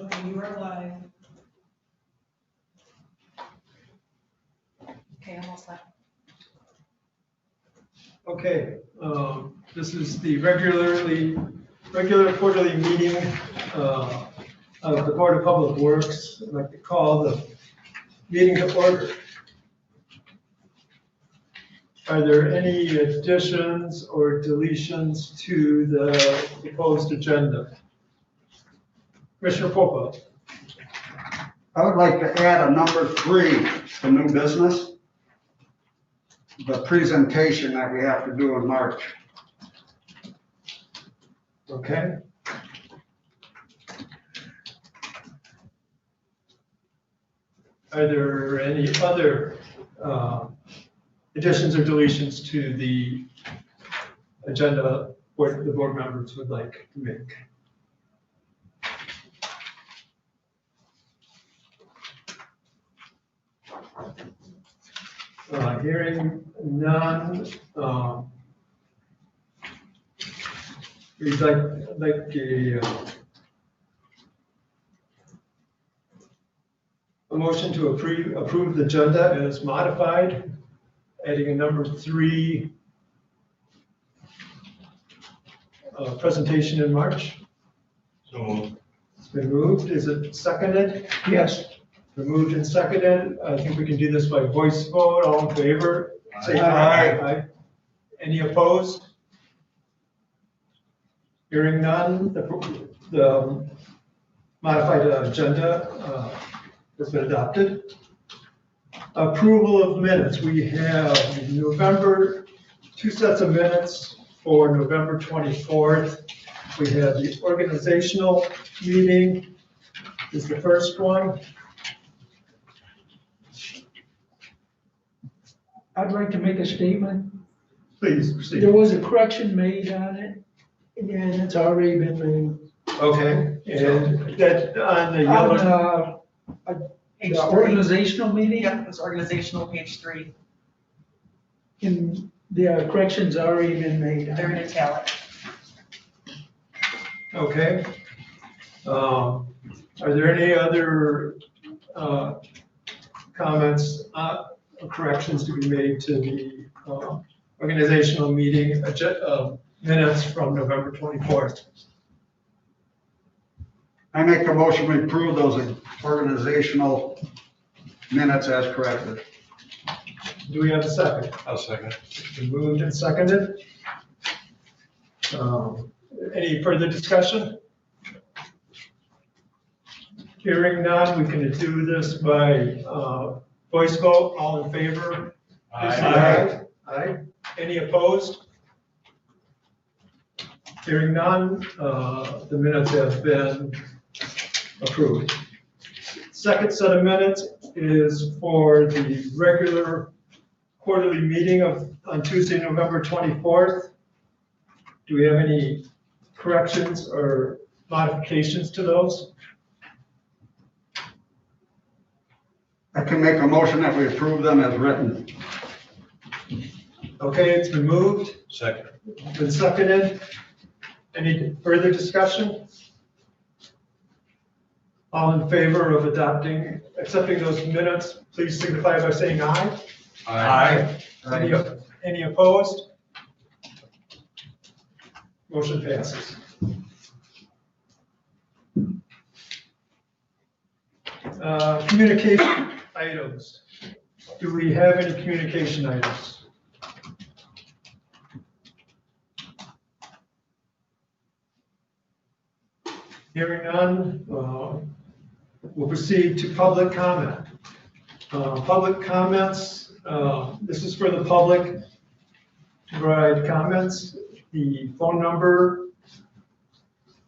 Okay, you are live. Okay, I'm all set. Okay, this is the regular quarterly meeting of the Board of Public Works. I'd like to call the meeting to order. Are there any additions or deletions to the proposed agenda? Commissioner Popa. I would like to add a number 3 to new business. The presentation that we have to do in March. Okay. Are there any other additions or deletions to the agenda what the board members would like to make? Hearing none, we'd like a motion to approve the agenda as modified, adding a number 3 presentation in March. So It's been moved. Is it seconded? Yes. Been moved and seconded. I think we can do this by voice vote. All in favor? Say Aye. aye. Any opposed? Hearing none, the modified agenda has been adopted. Approval of minutes. We have 2 sets of minutes for November 24th. We have the organizational meeting is the first one. I'd like to make a statement. Please proceed. There was a correction made on it, and it's already been made. Okay, and that on the yellow, Page The 3. organizational meeting, Yep, it's organizational, page 3. and the correction's already been made. They're in italic. okay. Are there any other comments, or corrections to be made to the organizational meeting minutes from November 24th? I make a motion to approve those organizational minutes as corrected. Do we have a second? I'll second. It's been moved and seconded. Any further discussion? Hearing none, we can do this by voice vote. All in favor? Please say Aye. Aye. Any opposed? Hearing none, the minutes have been approved. Second set of minutes is for the regular quarterly meeting on Tuesday, November 24th. Do we have any corrections or modifications to those? I can make a motion that we approve them as written. Okay, it's been moved, Second. been seconded. Any further discussion? All in favor of accepting those minutes, please signify by saying aye. Any opposed? Motion passes. Communication items. Do we have any communication items? Hearing none, we'll proceed to public comment. Public comments, this is for the public to provide comments. The phone number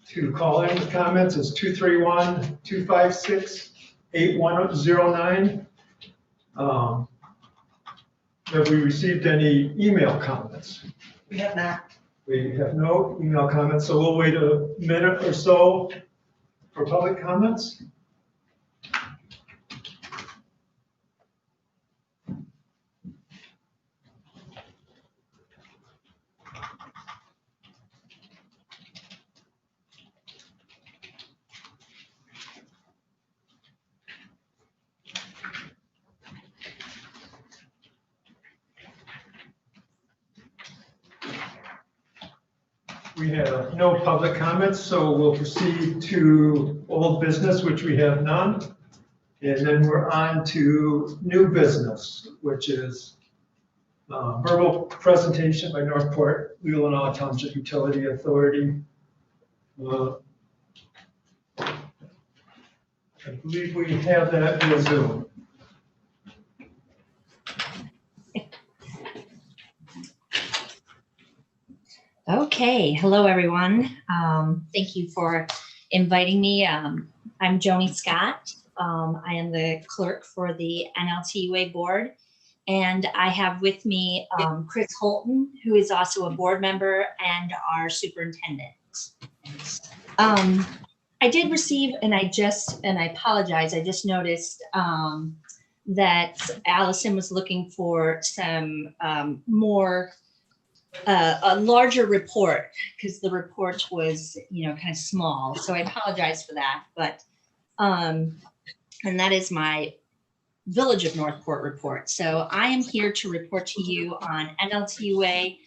to call in with comments is 231-256-8109. Have we received any email comments? We have not. We have no email comments, so we'll wait a minute or so for public comments. We have no public comments, so we'll proceed to old business, which we have none. And then we're on to new business, which is verbal presentation by Northport Leelanau Township Utility Authority. I believe we have that via Zoom. Okay, hello everyone. Thank you for inviting me. I'm Joni Scott. I am the clerk for the NLTUA board, and I have with me Chris Holton, who is also a board member and our superintendent. I did receive, and I apologize, I just noticed that Allison was looking for some more a larger report, because the report was, kind of small. So I apologize for that. But, and that is my Village of Northport report. So I am here to report to you on NLTUA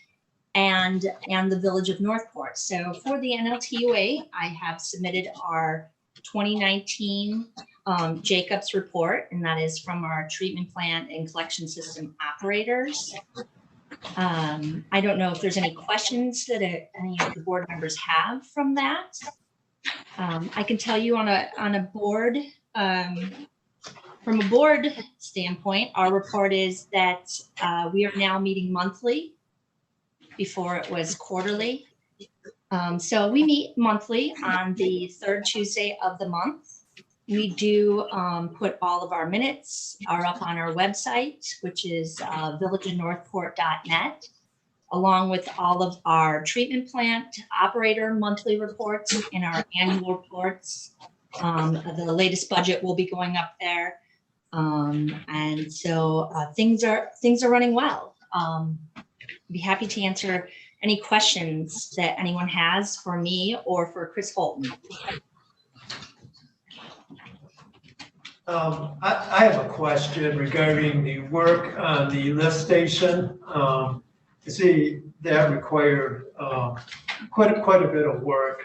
and the Village of Northport. So for the NLTUA, I have submitted our 2019 Jacobs report, and that is from our treatment plant and collection system operators. I don't know if there's any questions that any of the board members have from that. I can tell you on a board, from a board standpoint, our report is that we are now meeting monthly. Before it was quarterly. So we meet monthly on the third Tuesday of the month. We do put all of our minutes are up on our website, which is villageofnorthport.net, along with all of our treatment plant operator monthly reports and our annual reports. The latest budget will be going up there. And so things are running well. Be happy to answer any questions that anyone has for me or for Chris Holton. I have a question regarding the work on the lift station. I see that required quite a bit of work.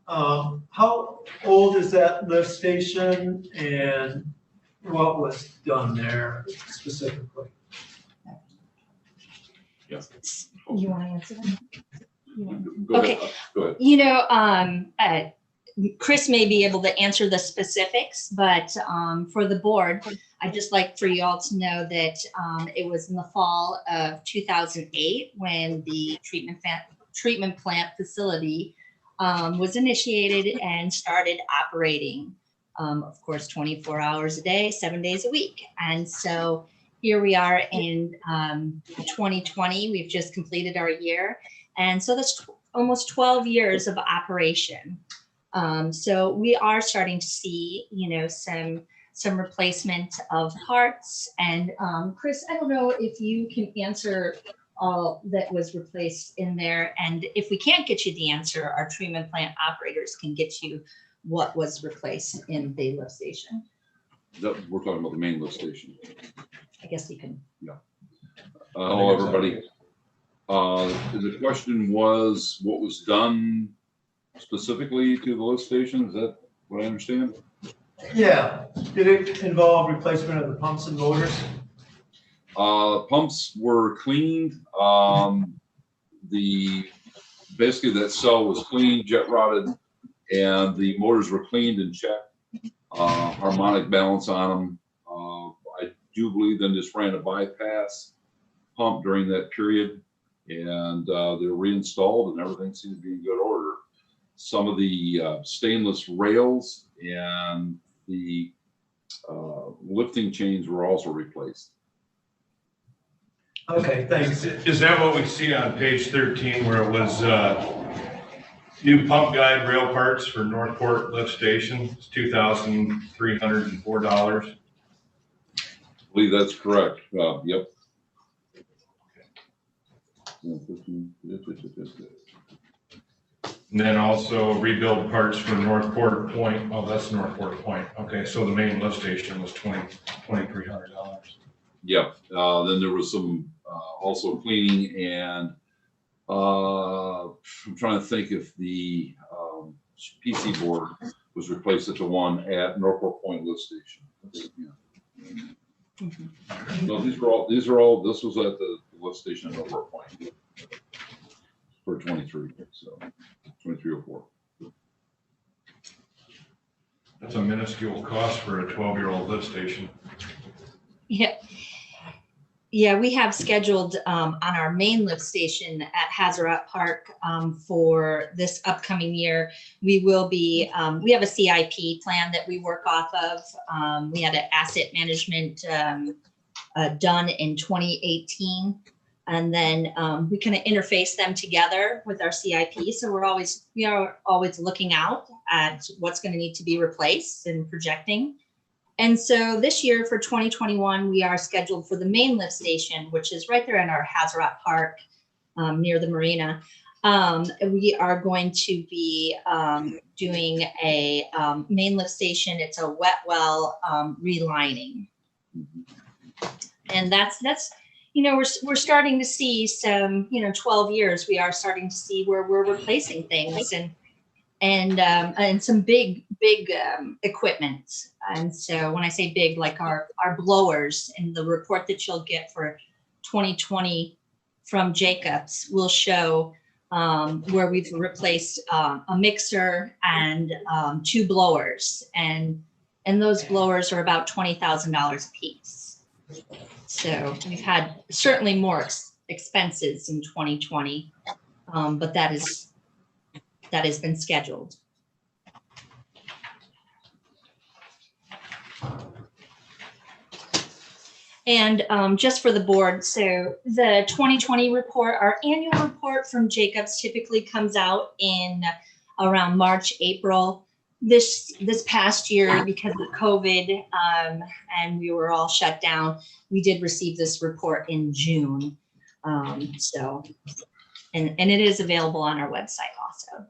How old is that lift station, and what was done there specifically? You want to answer that? Go Okay. ahead. Go ahead. Chris may be able to answer the specifics, but for the board, I'd just like for you all to know that it was in the fall of 2008 when the treatment plant facility was initiated and started operating, of course, 24 hours a day, 7 days a week. And so here we are in 2020. We've just completed our year. And so that's almost 12 years of operation. So we are starting to see, some replacement of parts. And Chris, I don't know if you can answer all that was replaced in there. And if we can't get you the answer, our treatment plant operators can get you what was replaced in the lift station. We're talking about the main lift station. I guess you can. Hello, everybody. The question was what was done specifically to the lift station? Is that what I understand? Yeah. Did it involve replacement of the pumps and motors? Pumps were cleaned. Basically that cell was cleaned, jet rotted, and the motors were cleaned and checked. Harmonic balance on them. I do believe then just ran a bypass pump during that period, and they were reinstalled and everything seemed to be in good order. Some of the stainless rails and the lifting chains were also replaced. Okay, thanks. Is that what we see on page 13 where it was new pump guide rail parts for Northport lift station? It's $2,304. I believe that's correct. Yep. And then also rebuild parts for Northport Point. Oh, that's Northport Point. Okay, so the main lift station was $2,300. Yep. Then there was some also cleaning and I'm trying to think if the PC board was replaced at the one at Norfolk Point lift station. Yeah. No, these are all, this was at the lift station at Norfolk Point for 23, so 2304. That's a minuscule cost for a 12-year-old lift station. Yeah. Yeah, we have scheduled on our main lift station at Hazarat Park for this upcoming year. We will be, we have a CIP plan that we work off of. We had an asset management done in 2018. And then we kind of interface them together with our CIP. So we are always looking out at what's going to need to be replaced and projecting. And so this year for 2021, we are scheduled for the main lift station, which is right there in our Hazarat Park near the marina. We are going to be doing a main lift station. It's a wet well relining. And that's we're starting to see some, 12 years, we are starting to see where we're replacing things and some big equipment. And so when I say big, like our blowers, and the report that you'll get for 2020 from Jacobs will show where we've replaced a mixer and 2 blowers, and those blowers are about $20,000 a piece. So we've had certainly more expenses in 2020, but that has been scheduled. And just for the board, so the 2020 report, our annual report from Jacobs typically comes out in around March, April. This past year, because of COVID and we were all shut down, we did receive this report in June. So, and it is available on our website also.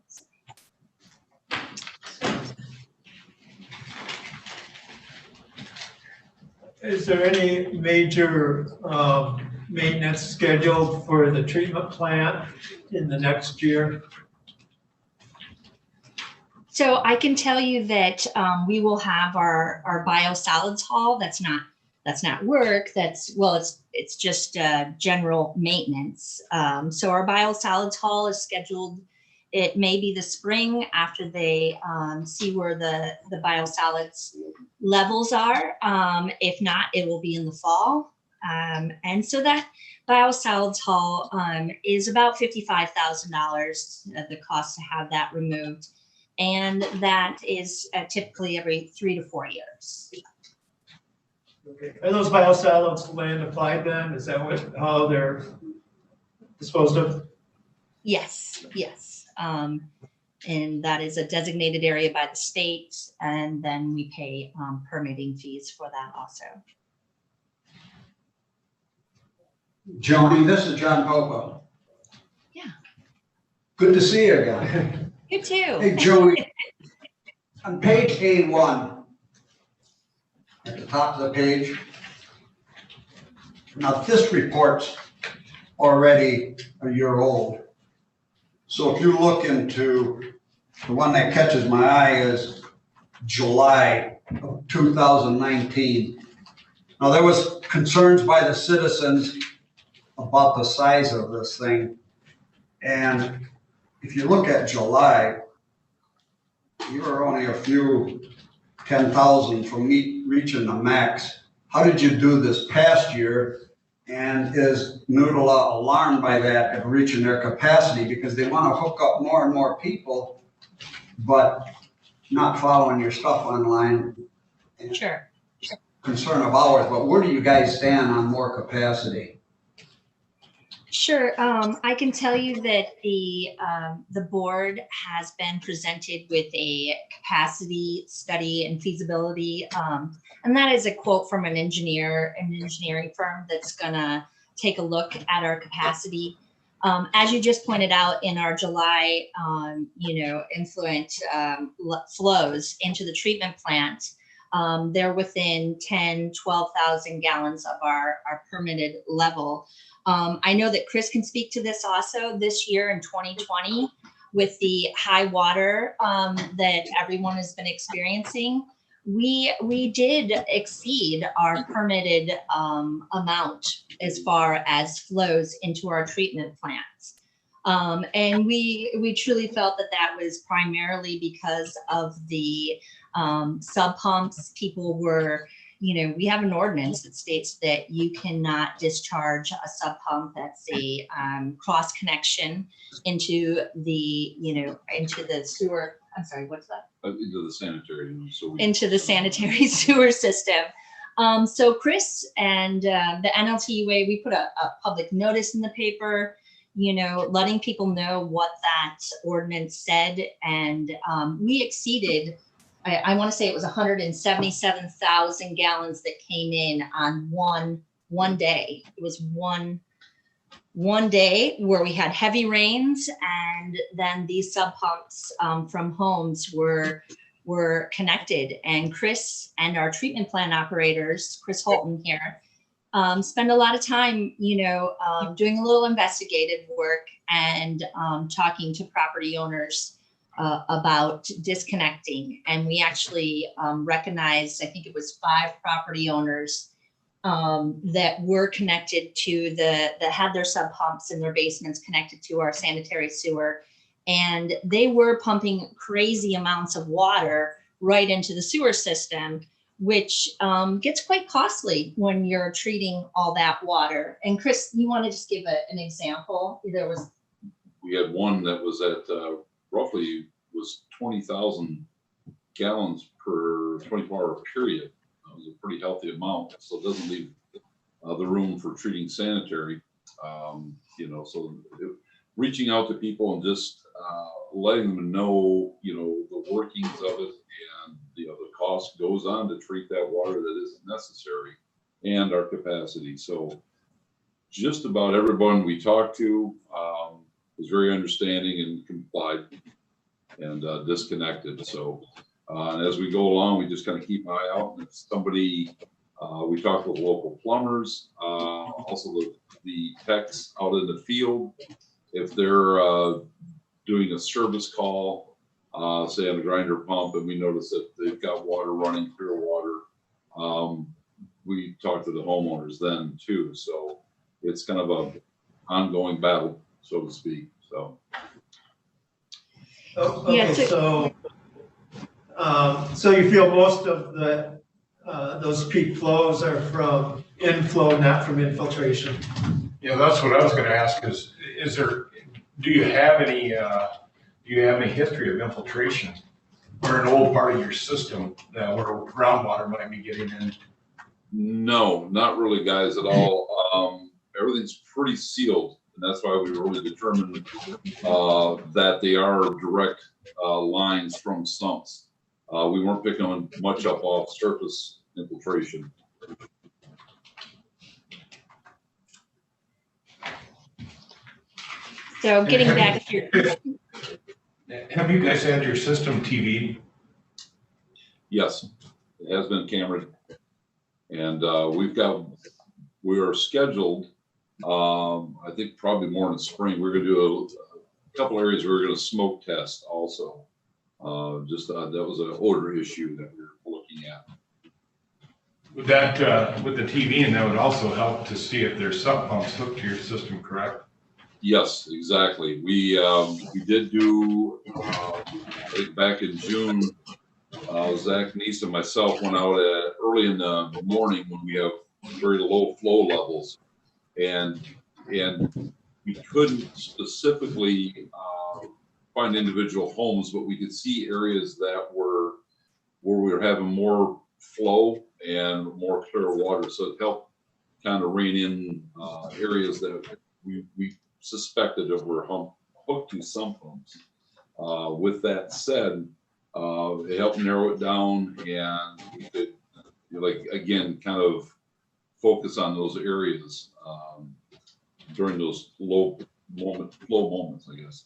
Is there any major maintenance scheduled for the treatment plant in the next year? So I can tell you that we will have our biosolids haul. That's not work. It's just general maintenance. So our biosolids haul is scheduled. It may be the spring after they see where the biosolids levels are. If not, it will be in the fall. And so that biosolids haul is about $55,000, the cost to have that removed. And that is typically every 3 to 4 years. Okay. Are those biosolids land applied then? Is that how they're disposed of? Yes. And that is a designated area by the state, and then we pay permitting fees for that also. Joni, this is John Popa. Yeah. Good to see you again. You too. Hey, Joni, on page A1, at the top of the page, now this report's already a year old. So if you look into, the one that catches my eye is July of 2019. Now there was concerns by the citizens about the size of this thing. And if you look at July, you were only a few 10,000 from reaching the max. How did you do this past year? And is Noodle alarmed by that of reaching their capacity because they want to hook up more and more people, but not following your stuff online? Sure. Concern of ours, but where do you guys stand on more capacity? Sure. I can tell you that the board has been presented with a capacity study and feasibility, and that is a quote from an engineering firm that's gonna take a look at our capacity. As you just pointed out in our July, influent flows into the treatment plant, they're within 10, 12,000 gallons of our permitted level. I know that Chris can speak to this also this year in 2020 with the high water that everyone has been experiencing. We did exceed our permitted amount as far as flows into our treatment plants. And we truly felt that that was primarily because of the sub pumps. People were, we have an ordinance that states that you cannot discharge a sub pump that's a cross connection into the, into the sewer. I'm sorry, what's that? Into the sanitary. Into the sanitary sewer system. So Chris and the NLTUA, we put a public notice in the paper, letting people know what that ordinance said. And we exceeded, I want to say it was 177,000 gallons that came in on one day. It was one day where we had heavy rains, and then these sub pumps from homes were connected. And Chris and our treatment plant operators, Chris Holton here, spend a lot of time, doing a little investigative work and talking to property owners about disconnecting. And we actually recognized, I think it was 5 property owners that were connected to that had their sub pumps in their basements connected to our sanitary sewer. And they were pumping crazy amounts of water right into the sewer system, which gets quite costly when you're treating all that water. And Chris, you want to just give an example? We had one that was at roughly was 20,000 gallons per 24-hour period. It was a pretty healthy amount, so it doesn't leave the room for treating sanitary. So reaching out to people and just letting them know, the workings of it, and the cost goes on to treat that water that isn't necessary, and our capacity. So just about everyone we talked to was very understanding and complied and disconnected. So and as we go along, we just kind of keep an eye out. And if somebody, we talk with local plumbers, also the techs out in the field, if they're doing a service call, say on a grinder pump, and we notice that they've got water running, pure water, we talk to the homeowners then too. So it's kind of a ongoing battle, so to speak. So. Okay, so you feel most of those peak flows are from inflow, not from infiltration? Yeah, that's what I was gonna ask do you have any history of infiltration or an old part of your system where groundwater might be getting in? No, not really, guys, at all. Everything's pretty sealed, and that's why we really determined that they are direct lines from sumps. We weren't picking much up off surface infiltration. So getting back to your. Have you guys had your system TV? Yes, it has been cameraed, and we are scheduled. I think probably more in the spring. We're going to do a couple areas where we're going to smoke test also. That was an odor issue that we're looking at. With that, with the TV, and that would also help to see if there's sub pumps hooked to your system, correct? Yes, exactly. We did do, I think back in June, Zach Neese and myself went out early in the morning when we have very low flow levels, and we couldn't specifically find individual homes, but we could see areas that were where we were having more flow and more clear water. So it helped kind of rein in areas that we suspected that were hooked to sump pumps. With that said, it helped narrow it down, and we could, again, kind of focus on those areas during those flow moments, I guess.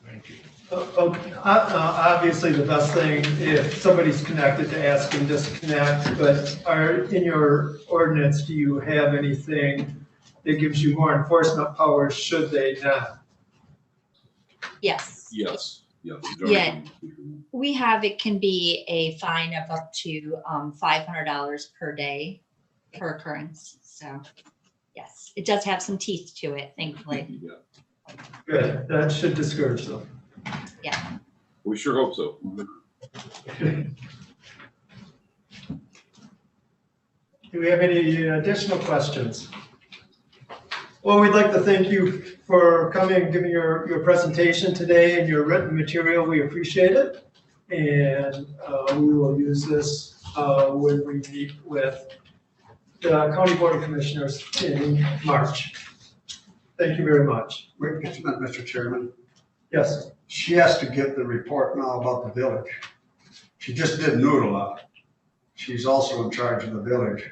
Thank you. Obviously, the best thing, if somebody's connected, to ask them disconnect, but in your ordinance, do you have anything that gives you more enforcement powers should they not? Yes. Yes, yes. Yeah. We have, it can be a fine of up to $500 per day per occurrence. So, yes, it does have some teeth to it, thankfully. Yeah. Good, that should discourage them. We sure hope so. Do we have any additional questions? Well, we'd like to thank you for coming and giving your presentation today and your written material. We appreciate it. And we will use this when we meet with the County Board of Commissioners in March. Thank you very much. Wait just a minute, Mr. Chairman. Yes. She has to get the report now about the village. She just did noodle up. She's also in charge of the village.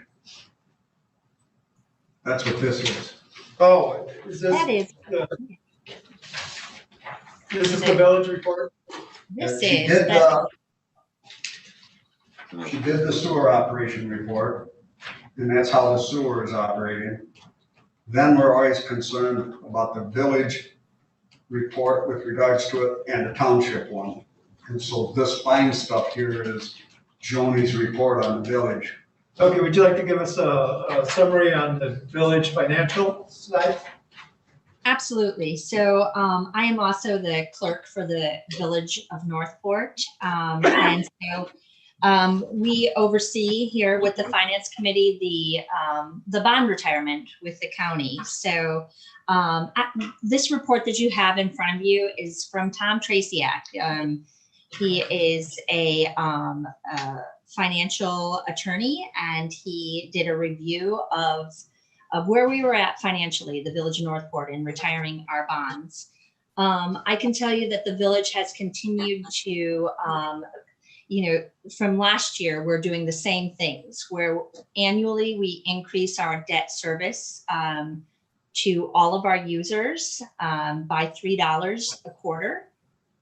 That's what this is. Oh, is this, That is, this is the village report? this She is, did, that- she did the sewer operation report, and that's how the sewer is operating. Then we're always concerned about the village report with regards to it and the township one. And so this fine stuff here is Joni's report on the village. Okay, would you like to give us a summary on the village financial side? Absolutely. So I am also the clerk for the Village of Northport. And so we oversee here with the Finance Committee the bond retirement with the county. So this report that you have in front of you is from Tom Traciak. He is a financial attorney, and he did a review of where we were at financially, the Village of Northport, in retiring our bonds. I can tell you that the village has continued to, from last year, we're doing the same things where annually we increase our debt service to all of our users by $3 a quarter.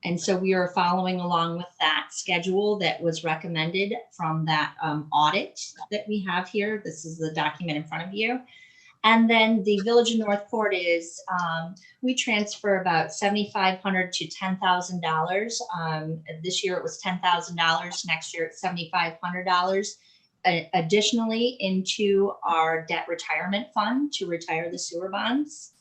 And so we are following along with that schedule that was recommended from that audit that we have here. This is the document in front of you. And then the Village of Northport is, we transfer about $7,500 to $10,000. This year it was $10,000. Next year it's $7,500. Additionally, into our debt retirement fund to retire the sewer bonds.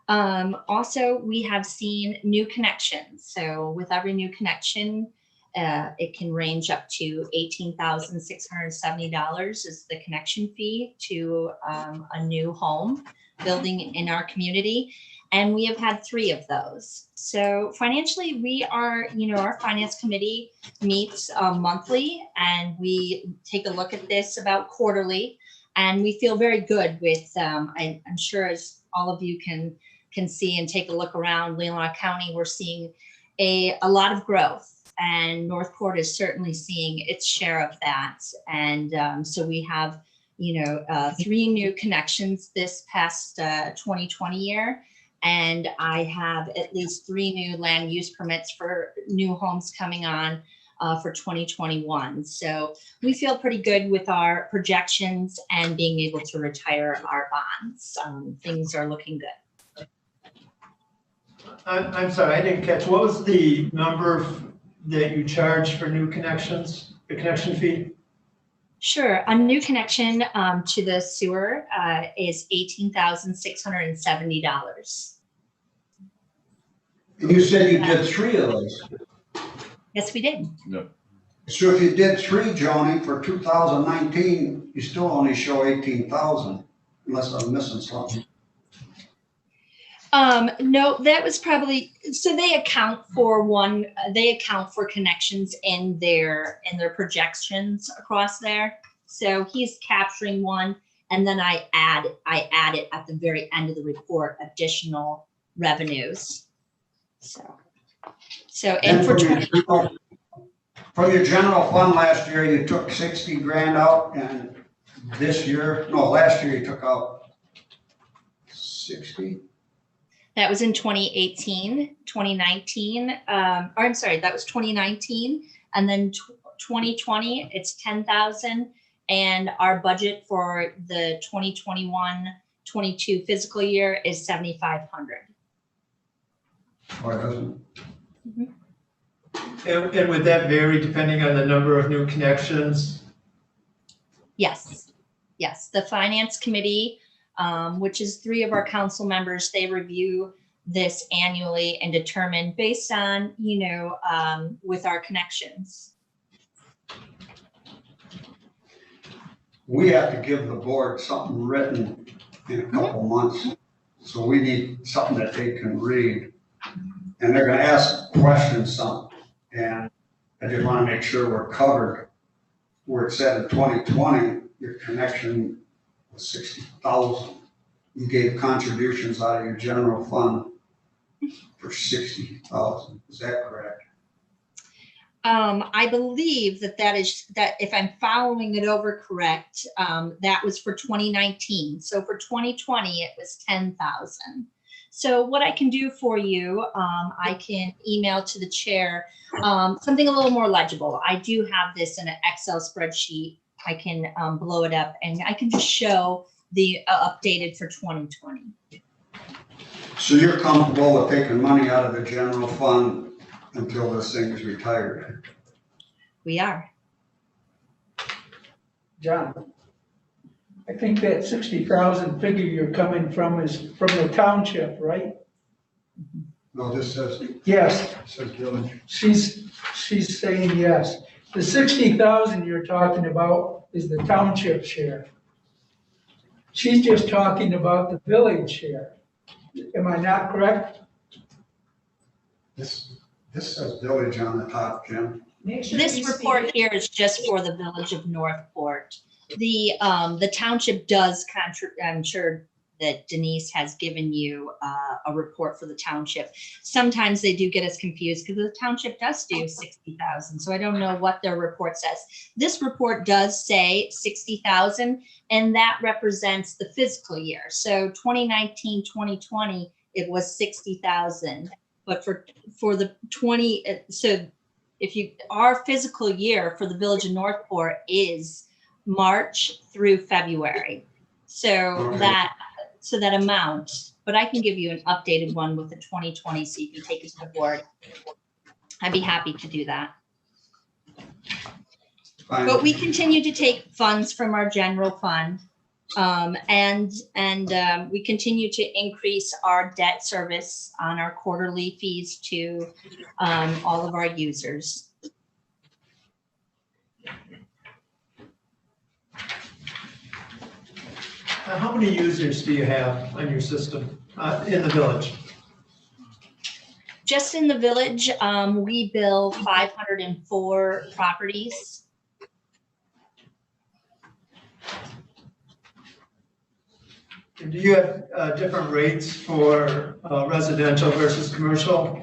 Also, we have seen new connections. So with every new connection, it can range up to $18,670 is the connection fee to a new home building in our community. And we have had 3 of those. So financially, we are, our finance committee meets monthly, and we take a look at this about quarterly. And we feel very good with, I'm sure as all of you can see and take a look around Leelanau County, we're seeing a lot of growth, and Northport is certainly seeing its share of that. And so we have, 3 new connections this past 2020 year. And I have at least 3 new land use permits for new homes coming on for 2021. So we feel pretty good with our projections and being able to retire our bonds. Things are looking good. I'm sorry, I didn't catch. What was the number that you charge for new connections, the connection fee? Sure. A new connection to the sewer is $18,670. You said you did 3 of those. Yes, we did. No. So if you did 3, Joni, for 2019, you still only show 18,000, unless I'm missing something. No, that was probably, so they account for connections in their projections across there. So he's capturing one, and then I add it at the very end of the report, additional revenues. So and for from your general fund last year, you took 60 grand out, and last year you took out 60? That was in 2018, 2019. Or I'm sorry, that was 2019. And then 2020, it's 10,000. And our budget for the 2021-22 fiscal year is 7,500. Or it doesn't? And would that vary depending on the number of new connections? Yes, yes. The finance committee, which is 3 of our council members, they review this annually and determine based on, with our connections. We have to give the board something written in a couple months. So we need something that they can read. And they're gonna ask questions some. And I just wanna make sure we're covered. Where it said in 2020, your connection was 60,000. You gave contributions out of your general fund for 60,000. Is that correct? I believe that if I'm following it over correct, that was for 2019. So for 2020, it was 10,000. So what I can do for you, I can email to the chair something a little more legible. I do have this in an Excel spreadsheet. I can blow it up and I can just show the updated for 2020. So you're comfortable with taking money out of the general fund until this thing is retired? We are. John, I think that 60,000 figure you're coming from is from the township, right? No, this says, Yes, says village. she's saying yes. The 60,000 you're talking about is the township share. She's just talking about the village share. Am I not correct? This says village on the top, Jim. This report here is just for the village of Northport. The township does I'm sure that Denise has given you a report for the township. Sometimes they do get us confused because the township does do 60,000. So I don't know what their report says. This report does say 60,000, and that represents the fiscal year. So 2019, 2020, it was 60,000. But for the 20, so our fiscal year for the village of Northport is March through February. So that amount, but I can give you an updated one with the 2020 so you can take it to the board. I'd be happy to do that. Fine. But we continue to take funds from our general fund. And we continue to increase our debt service on our quarterly fees to all of our users. How many users do you have on your system in the village? Just in the village, we bill 504 properties. And do you have different rates for residential versus commercial?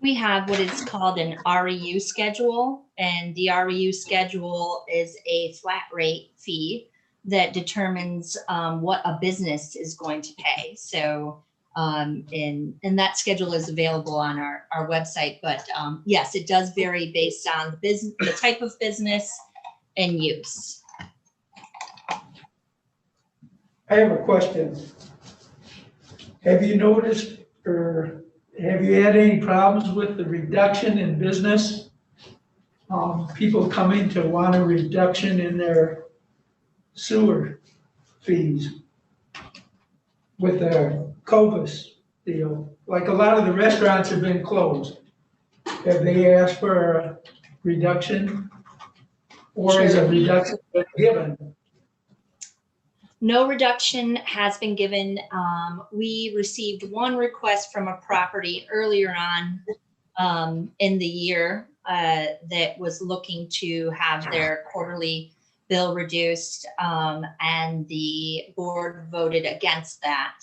We have what is called an REU schedule, and the REU schedule is a flat rate fee that determines what a business is going to pay. So, and that schedule is available on our website, but yes, it does vary based on the business, the type of business and use. I have a question. Have you noticed or have you had any problems with the reduction in business? People coming to want a reduction in their sewer fees with the COVID deal. Like a lot of the restaurants have been closed. Have they asked for a reduction? Or is a reduction been given? No reduction has been given. We received one request from a property earlier on in the year that was looking to have their quarterly bill reduced, and the board voted against that.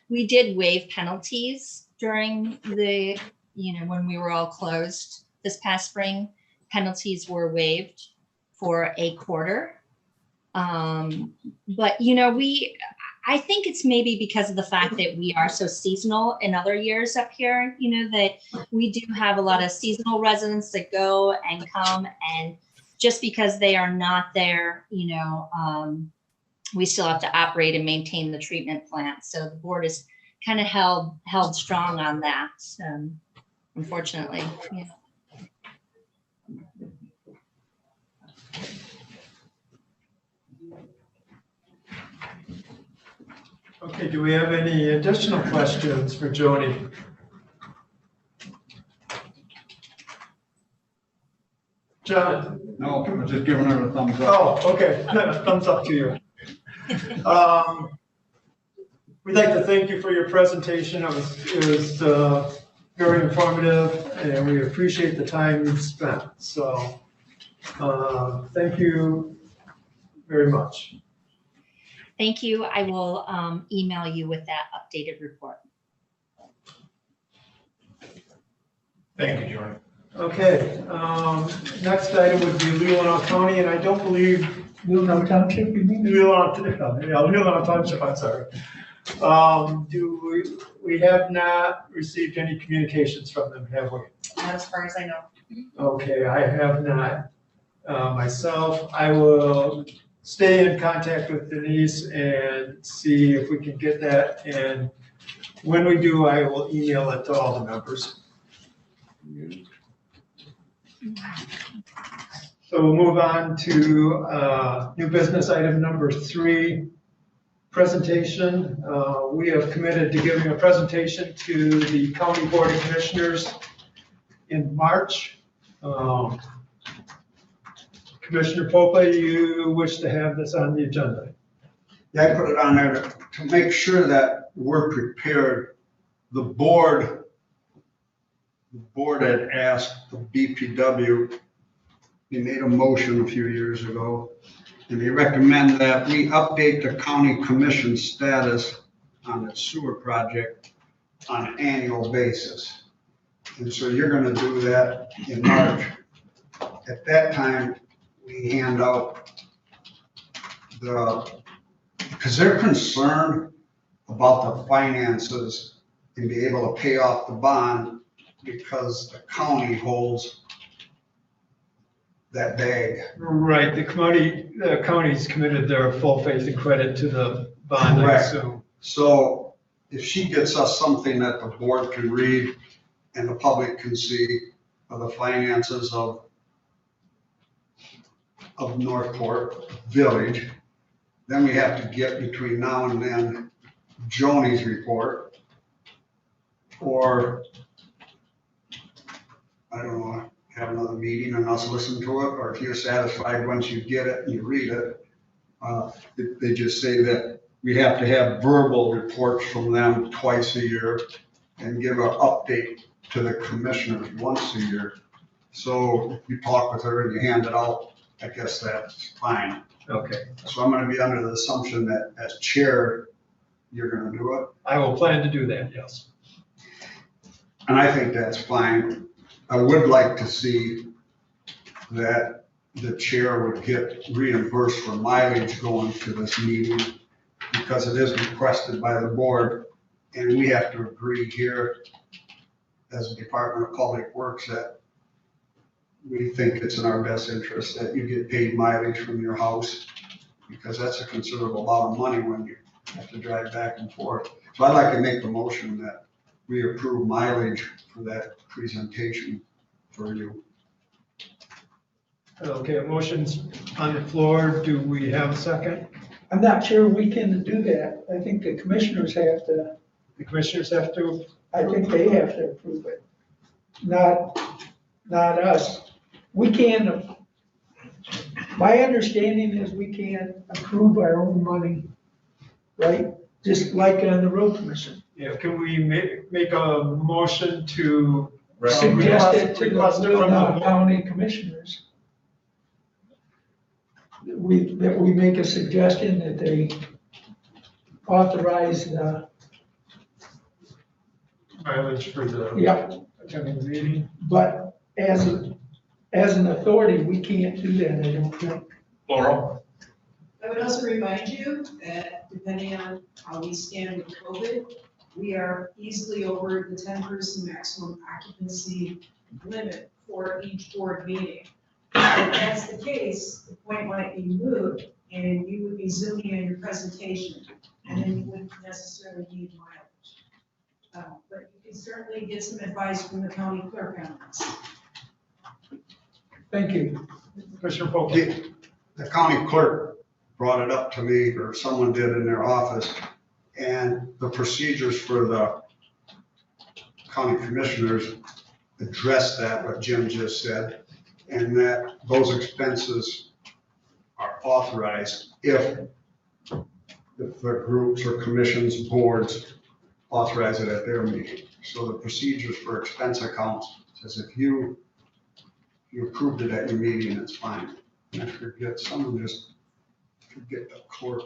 We did waive penalties during the, when we were all closed this past spring. Penalties were waived for a quarter. But I I think it's maybe because of the fact that we are so seasonal in other years up here, that we do have a lot of seasonal residents that go and come, and just because they are not there, we still have to operate and maintain the treatment plant. So the board is kind of held strong on that, unfortunately. Yeah. Okay, do we have any additional questions for Joni? John? No, I'm just giving her a thumbs up. Oh, okay, thumbs up to you. We'd like to thank you for your presentation. It was very informative, and we appreciate the time you spent. So, thank you very much. Thank you. I will email you with that updated report. Thank you, Joy. Okay, next item would be Leelanau County, and I don't believe Leelanau Township, you mean? Leelanau Township, I'm sorry. We have not received any communications from them, have we? Not as far as I know. Okay, I have not myself. I will stay in contact with Denise and see if we can get that. And when we do, I will email it to all the members. So we'll move on to new business item number 3, presentation. We have committed to giving a presentation to the County Board of Commissioners in March. Commissioner Popa, you wish to have this on the agenda? Yeah, I put it on there to make sure that we're prepared. The board had asked the BPW, they made a motion a few years ago, and they recommend that we update the county commission status on the sewer project on an annual basis. And so you're gonna do that in March. At that time, we hand out because they're concerned about the finances and be able to pay off the bond because the county holds that bag. Right, the county's committed their full faith and credit to the bond, I Correct. assume. So if she gets us something that the board can read and the public can see of the finances of Northport Village, then we have to get between now and then Joni's report, or I don't know, have another meeting and us listen to it, or if you're satisfied once you get it and you read it, they just say that we have to have verbal reports from them twice a year and give an update to the commissioners once a year. So if you talk with her and you hand it out, I guess that's fine. Okay, So I'm gonna be under the assumption that as chair, you're gonna do it. I will plan to do that, yes. And I think that's fine. I would like to see that the chair would get reimbursed for mileage going to this meeting because it is requested by the board. And we have to agree here as a Department of Public Works that we think it's in our best interest that you get paid mileage from your house because that's a considerable amount of money when you have to drive back and forth. So I'd like to make the motion that we approve mileage for that presentation for you. Okay, a motion's on the floor. Do we have a second? I'm not sure we can do that. I think the commissioners have to, The commissioners have to, I think they have to approve it, not us. We can, my understanding is we can approve our own money, right? Just like on the road commission. can we make a motion to Suggest it to the request it from the Leelanau board? County Commissioners. That we make a suggestion that they authorize the, Mileage for the attending the meeting? but as an authority, we can't do that, I don't think. Laurel, I would also remind you that depending on how we stand with COVID, we are easily over the 10-person maximum occupancy limit for each board meeting. If that's the case, the point might be moved, and you would be zooming in your presentation, and then you wouldn't necessarily need mileage. But you can certainly get some advice from the county clerk on this. Thank you. Commissioner Pope. The county clerk brought it up to me, or someone did in their office, and the procedures for the county commissioners address that, what Jim just said, and that those expenses are authorized if the groups or commissions, boards authorize it at their meeting. So the procedures for expense accounts says if you approved it at your meeting, it's fine. And I forget, someone just forget the clerk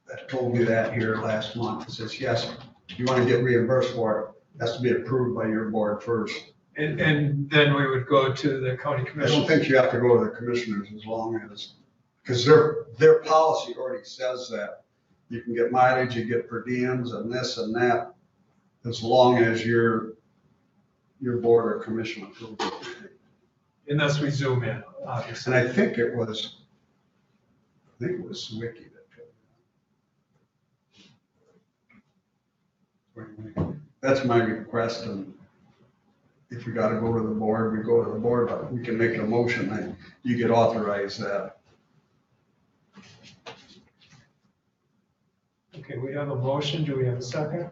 that told me that here last month. It says, yes, if you want to get reimbursed for it, it has to be approved by your board first. And then we would go to the county I don't commission. think you have to go to the commissioners as long as, because their policy already says that. You can get mileage, you get per diems and this and that, as long as your board or commission approves it. Unless we zoom in, And obviously. I think it was Swicky that told me. That's my request, and if we gotta go to the board, we go to the board, but we can make a motion that you get authorized that. Okay, we have a motion. Do we have a second?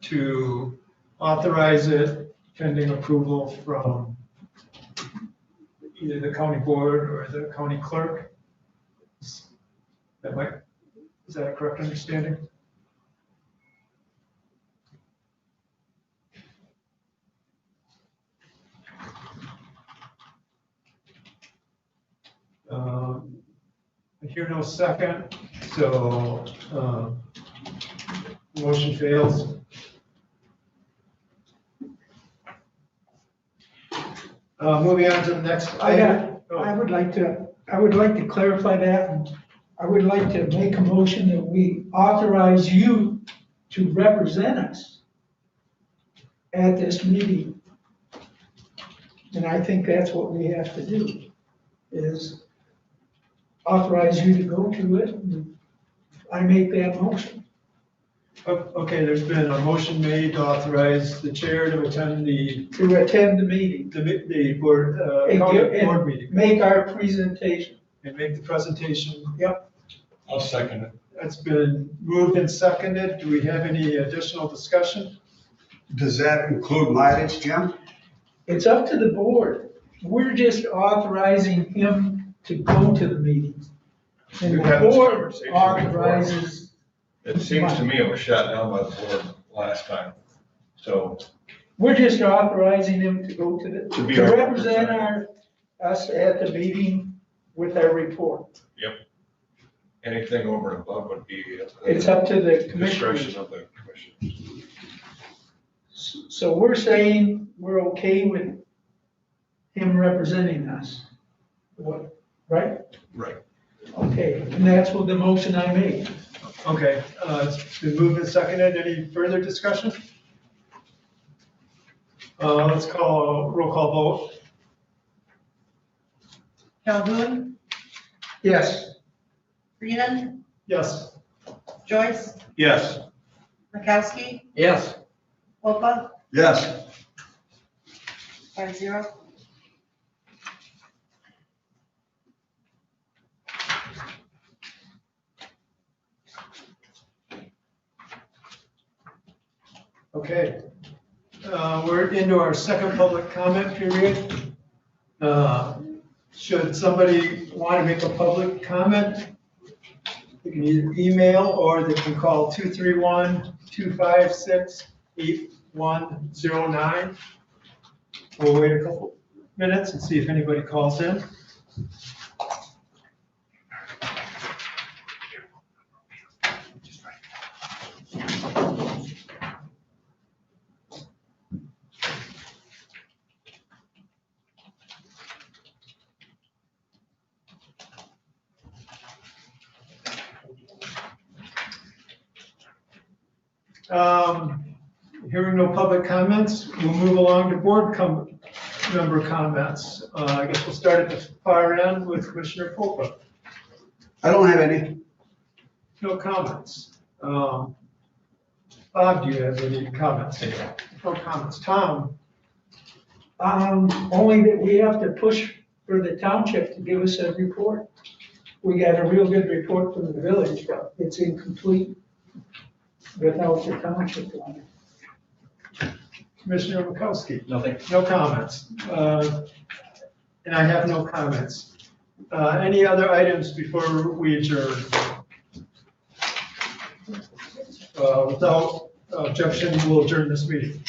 To authorize it pending approval from either the county board or the county clerk? Is that a correct understanding? I hear no second, so motion fails. Moving on to the next item. I would like to clarify that, and I would like to make a motion that we authorize you to represent us at this meeting. And I think that's what we have to do, is authorize you to go to it, and I make that motion. Okay, there's been a motion made to authorize the chair to attend the To attend the meeting, board, county board meeting make our presentation. and make the presentation. I'll second it. That's been moved and seconded. Do we have any additional discussion? Does that include mileage, Jim? It's up to the board. We're just authorizing him to go to the meeting. And We've the had this board conversation before. authorizes, It seems to me it was shot down by the board last time. So we're just authorizing him to go to To be to our represent representative. us at the meeting with our report. anything over and above would be It's up to the discretion commissioners. of the commission. So we're saying we're okay with him representing us. What, right? Right. Okay, and that's what the motion I made. Okay, it's been moved and seconded. Any further discussion? Let's call a roll call vote. Calhoun, Yes. Reed, Yes. Joyce, Yes. Makowski, Yes. Popa, Yes. 5-0. Okay. We're into our second public comment period. Should somebody want to make a public comment, they can either email or they can call 231-256-8109. We'll wait a couple minutes and see if anybody calls in. Hearing no public comments, we'll move along to board member comments. I guess we'll start at the far end with Commissioner Popa. I don't have any. No comments. Bob, do you have any comments? No comments. Tom? Only that we have to push for the township to give us a report. We got a real good report from the village, but it's incomplete without the township on it. Commissioner Mikowski? Nothing. No comments. And I have no comments. Any other items before we adjourn? Without objection, we'll adjourn this meeting.